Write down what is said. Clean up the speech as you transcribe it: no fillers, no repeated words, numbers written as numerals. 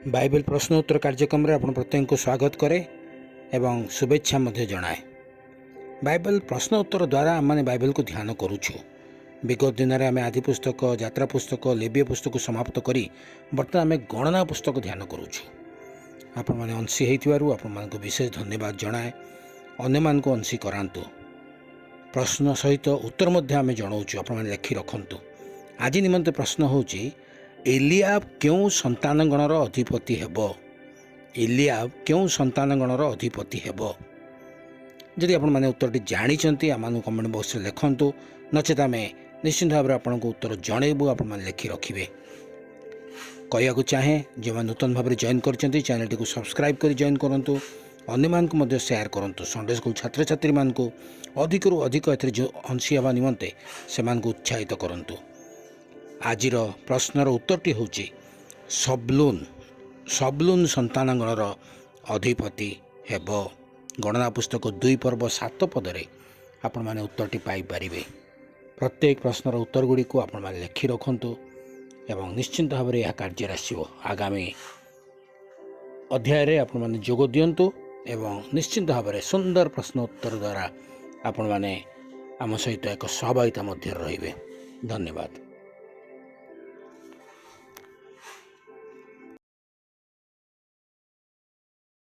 Bible प्रश्न उत्तर कार्यक्रम रे आपण प्रत्येक को स्वागत करे एवं शुभेच्छा मध्य जनाए। बाइबल प्रश्न उत्तर द्वारा आम मैंने बाइबल को ध्यान करुछु। विगत दिन में आम आदि पुस्तक, यात्रा पुस्तक, लेबीय पुस्तक समाप्त करी बर्तमान आम गणना पुस्तक ध्यान करुछु। आपण मैंने अंशी होइतिबारु आपण मानक विशेष धन्यवाद जनाए। अन्य मानक अंशी करांतु। प्रश्न सहित उत्तर मध्य आम जनाऊँ। आपण मैंने लिखि रखंतु। आज निमंते प्रश्न होची, एलियाब क्यों संतान गणर अधिपति हेब? एलियाब क्यों संतान गणर अधिपति हेब? जदि आपण माने उत्तरटी जानिचंती आम कमेंट बॉक्स में लिखंतु। नचेत आम निश्चित भाव में आपको उत्तर जनइबू। आपण माने लिखि रखिबे। कहया चाहे जो नूतन भाव में जॉइन करचंती चैनल को सब्सक्राइब कर जॉइन करंतु। अन्य मानक मध्य शेयर करंतु। संडे स्कूल छात्र छात्री मानक अधिकरू अधिक एथरे जो अंशी हेबा निमंते सेमानकु उत्साहित करंतु। आजिर प्रश्नर उत्तरटी होची, सबलून संतान गणर अधिपति हेब। गणना पुस्तक 2 पर्व 7 पदरे आपण माने उत्तरटी पाई परिबे। प्रत्येक प्रश्नर उत्तर गुडी को आपण माने लिखि रखंतु एवं निश्चिंत भाव में यह कार्य आसिबो। आगामी अध्याय रे आपण माने जोग दियंतु एवं निश्चिंत भाव में सुंदर प्रश्न उत्तर द्वारा आपण माने आम सहित एक सहभागिता मध्य रहिबे। धन्यवाद।